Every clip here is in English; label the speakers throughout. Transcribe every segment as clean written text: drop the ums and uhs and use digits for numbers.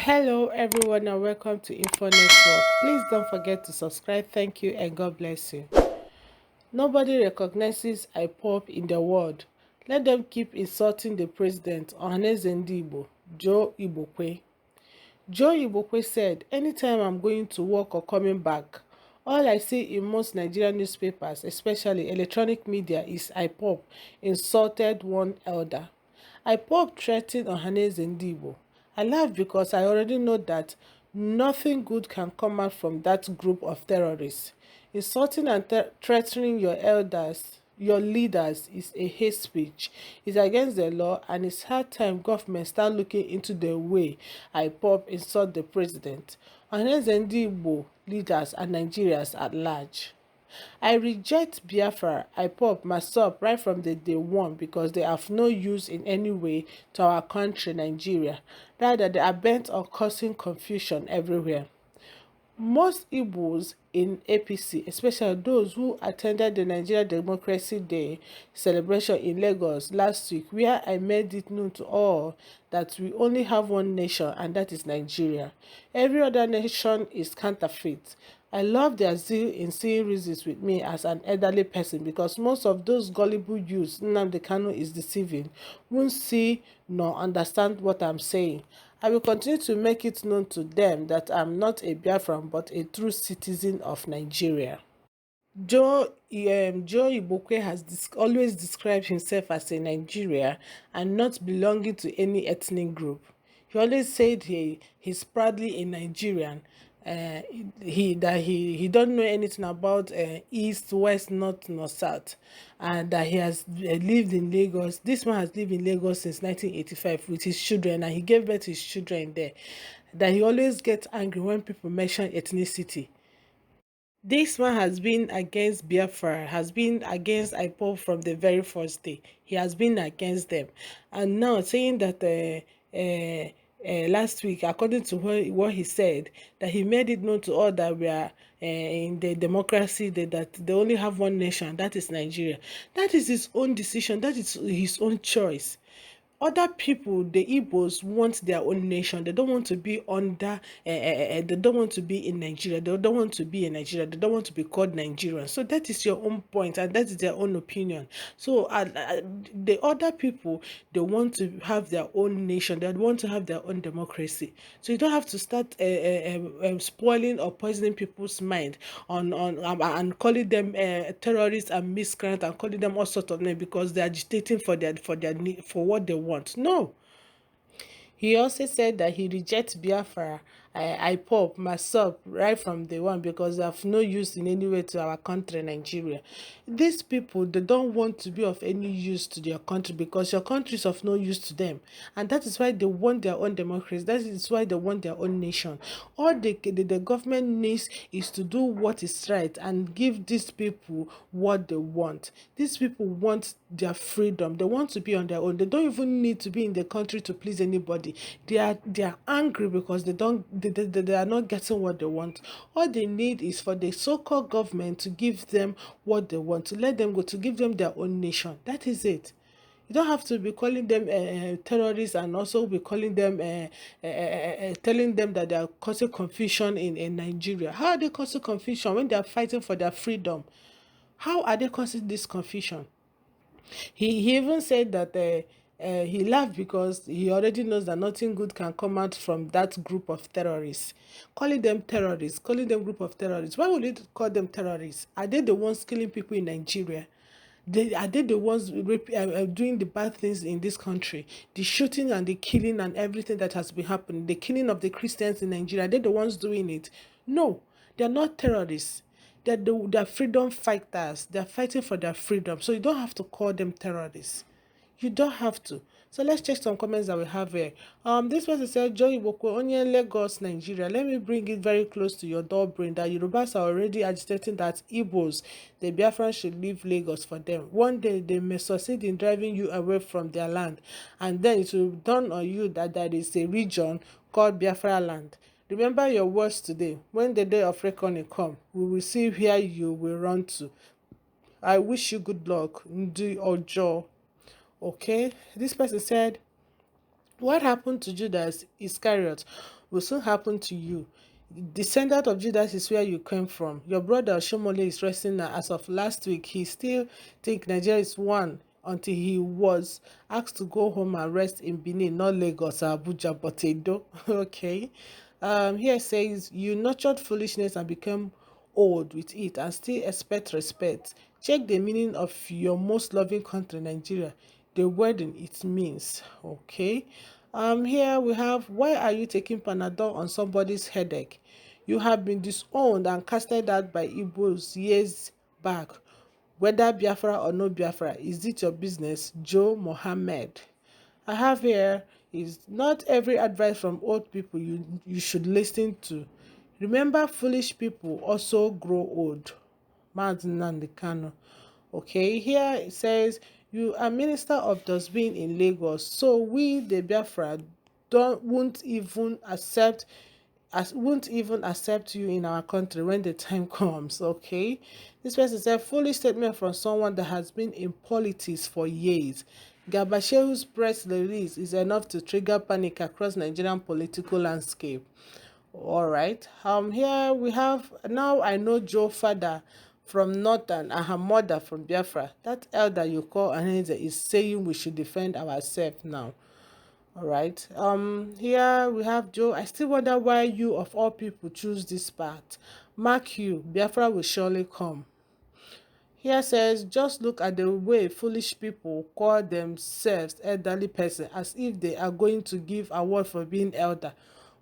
Speaker 1: Hello, everyone, and welcome to Info Network. Please don't forget to subscribe. Thank you, and God bless you. Nobody recognizes IPOB in the world. Let them keep insulting the president, Ohaneze Ndigbo, Joe Ibokwe. Joe Ibokwe said, anytime I'm going to work or coming back, all I see in most Nigerian newspapers, especially electronic media, is IPOB insulted one elder. IPOB threatened Ohaneze Ndigbo. I laugh because I already know that nothing good can come out from that group of terrorists. Insulting and threatening your elders, your leaders, is a hate speech. It's against the law, and it's high time government start looking into the way IPOB insult the president, Ohaneze Ndigbo leaders, and Nigerians at large. I reject Biafra, IPOB, myself right from the day one because they have no use in any way to our country, Nigeria. Rather, they are bent on causing confusion everywhere. Most Igbos in APC, especially those who attended the Nigeria Democracy Day celebration in Lagos last week, where I made it known to all that we only have one nation, and that is Nigeria. Every other nation is counterfeit. I love their zeal in seeing reasons with me as an elderly person, because most of those gullible youths Nnamdi Kanu is deceiving won't see nor understand what I'm saying. I will continue to make it known to them that I'm not a Biafran but a true citizen of Nigeria. Joe Ibokwe has always described himself as a Nigerian and not belonging to any ethnic group. He always said he's proudly a Nigerian. He don't know anything about east, west, north, nor south, and that he has lived in Lagos. This man has lived in Lagos since 1985 with his children, and he gave birth to his children there. That he always gets angry when people mention ethnicity. This man has been against Biafra, has been against IPOB from the very first day. He has been against them. And now saying that last week, according to what he said, that he made it known to all that we are in the democracy, that they only have one nation, that is Nigeria. That is his own decision, that is his own choice. Other people, the Igbos, want their own nation. They don't want to be under, they don't want to be in Nigeria. They don't want to be in Nigeria. They don't want to be called Nigerian. So that is your own point, and that is their own opinion. So the other people, they want to have their own nation. They want to have their own democracy. So you don't have to start spoiling or poisoning people's mind and calling them terrorists and miscreants and calling them all sorts of names because they're agitating for what they want. No. He also said that he rejects Biafra, IPOB, myself, right from day one because they have no use in any way to our country, Nigeria. These people, they don't want to be of any use to their country because your country is of no use to them. And that is why they want their own democracy. That is why they want their own nation. All the government needs is to do what is right and give these people what they want. These people want their freedom. They want to be on their own. They don't even need to be in the country to please anybody. They are angry because they are not getting what they want. All they need is for the so-called government to give them what they want, to let them go, to give them their own nation. That is it. You don't have to be calling them terrorists and also be calling them, telling them that they are causing confusion in Nigeria. How are they causing confusion when they are fighting for their freedom? How are they causing this confusion? He even said that he laughed because he already knows that nothing good can come out from that group of terrorists. Calling them terrorists, calling them group of terrorists. Why would you call them terrorists? Are they the ones killing people in Nigeria? Are they the ones doing the bad things in this country? The shooting and the killing and everything that has been happening, the killing of the Christians in Nigeria, are they the ones doing it? No, they're not terrorists. They're freedom fighters. They're fighting for their freedom. So you don't have to call them terrorists. You don't have to. So let's check some comments that we have here. This person said, Joy Ibokwe, only Lagos, Nigeria. Let me bring it very close to your door brain that Yorubas are already agitating that Igbos, the Biafrans, should leave Lagos for them. One day they may succeed in driving you away from their land, and then it will dawn on you that there is a region called Biafra land. Remember your words today. When the day of reckoning come, we will see where you will run to. I wish you good luck. Ndi Ojo. Okay, this person said, What happened to Judas Iscariot will soon happen to you. Descendant of Judas is where you came from. Your brother Shomole is resting now. As of last week, he still think Nigeria is one until he was asked to go home and rest in Benin, not Lagos or Abuja, but Edo. Okay. Here says, you nurtured foolishness and became old with it and still expect respect. Check the meaning of your most loving country, Nigeria, the wording it means. Okay. Here we have, why are you taking Panadol on somebody's headache? You have been disowned and casted out by Igbos years back. Whether Biafra or no Biafra, is it your business? Joe Mohammed. I have here is, not every advice from old people you should listen to. Remember, foolish people also grow old. Mazi Nnamdi Kanu. Okay, here it says, you are minister of dustbin in Lagos, so we the Biafra don't won't even accept you in our country when the time comes. Okay, this person said, foolish statement from someone that has been in politics for years. Gabashehu's press release is enough to trigger panic across Nigerian political landscape. All right. Here we have, now I know Joe father from Northern and her mother from Biafra. That elder you call Aneze is saying we should defend ourselves now. All right. Here we have Joe. I still wonder why you of all people choose this path. Mark you, Biafra will surely come. Here says, just look at the way foolish people call themselves elderly person as if they are going to give award for being elder.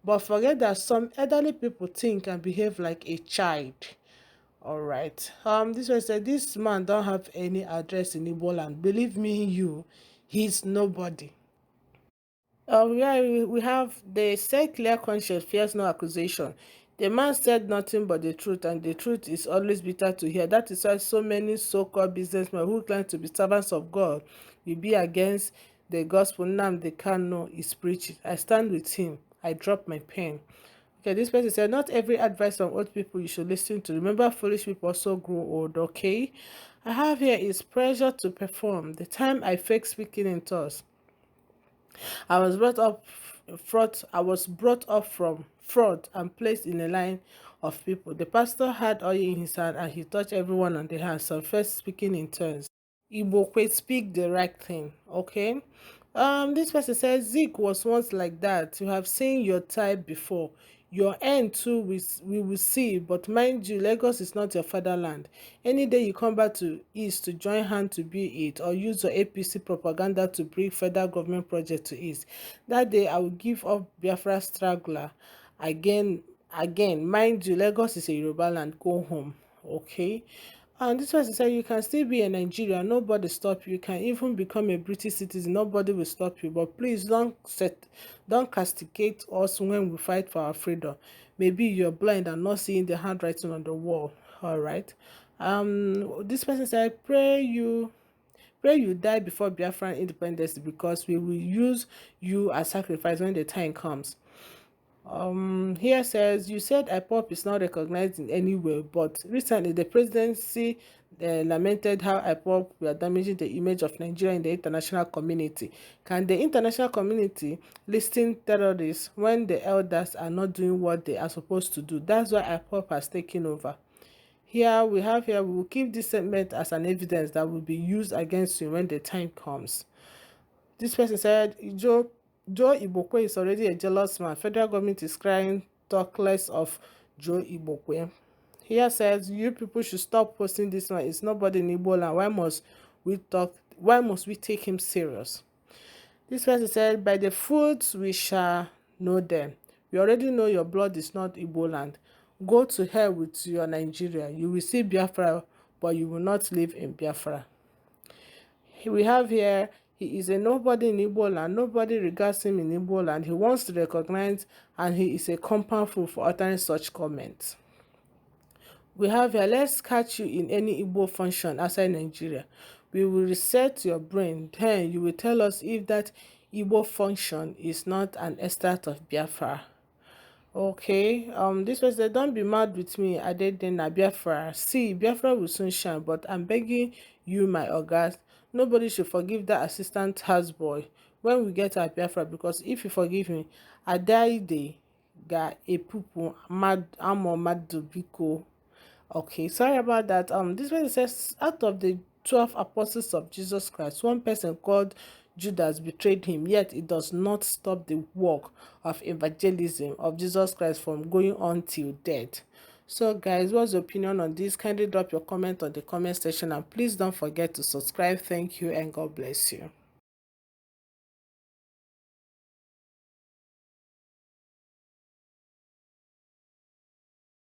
Speaker 1: But forget that some elderly people think and behave like a child. All right. This one said, this man don't have any address in Igbo land. Believe me, he's nobody. Yeah, we have, they say clear conscience fears no accusation. The man said nothing but the truth, and the truth is always bitter to hear. That is why so many so-called businessmen who claim to be servants of God will be against the gospel. Nnamdi Kanu is preaching. I stand with him. I drop my pen. Okay, this person said, not every advice from old people you should listen to. Remember, foolish people also grow old. Okay, I have here is pressure to perform. The time I fake speaking in tongues, I was brought up from front and placed in a line of people. The pastor had oil in his hand and he touched everyone on the hand. Some first speaking in tongues. IGBOKWE, speak the right thing. Okay. This person says Zeke was once like that. You have seen your type before. Your end too we will see, but mind you, Lagos is not your fatherland. Any day you come back to East to join hand to be it, or use your APC propaganda to bring federal government project to East, that day I will give up Biafra straggler again. Mind you, Lagos is a Yoruba land. Go home. Okay. And this person said, you can still be a Nigerian, nobody stop you. You can even become a British citizen, nobody will stop you. But please don't castigate us when we fight for our freedom. Maybe you're blind and not seeing the handwriting on the wall. All right. This person said, pray you die before Biafran independence, because we will use you as sacrifice when the time comes. Here says, you said IPOB is not recognized in any way, but recently the presidency lamented how IPOB were damaging the image of Nigeria in the international community. Can the international community listen terrorists when the elders are not doing what they are supposed to do? That's why IPOB has taken over. Here we will keep this statement as an evidence that will be used against you when the time comes. This person said, Joe Igbokwe is already a jealous man. Federal government is crying, talk less of Joe Igbokwe. Here says, you people should stop posting this one. It's nobody in Igbo land. Why must we take him serious? This person said, by the fruits we shall know them. We already know your blood is not Igbo land. Go to hell with your Nigeria. You will see Biafra, but you will not live in Biafra. We have here, he is a nobody in Igbo land. Nobody regards him in Igbo land. He wants to recognize, and he is a compound fool for uttering such comments. We have here, let's catch you in any Igbo function outside Nigeria. We will reset your brain. Then you will tell us if that Igbo function is not an extract of Biafra. Okay, this was the, don't be mad with me. I did then Biafra. See, Biafra will soon shine, but I'm begging you, my August, nobody should forgive that assistant houseboy when we get our Biafra, because if you forgive me, I die day ga epupu mad amo madu biko. Okay, sorry about that. This one says, out of the 12 apostles of Jesus Christ, one person called Judas betrayed him, yet it does not stop the work of evangelism of Jesus Christ from going on till death. So guys, what's your opinion on this? Kindly drop your comment on the comment section, and please don't forget to subscribe. Thank you and God bless you.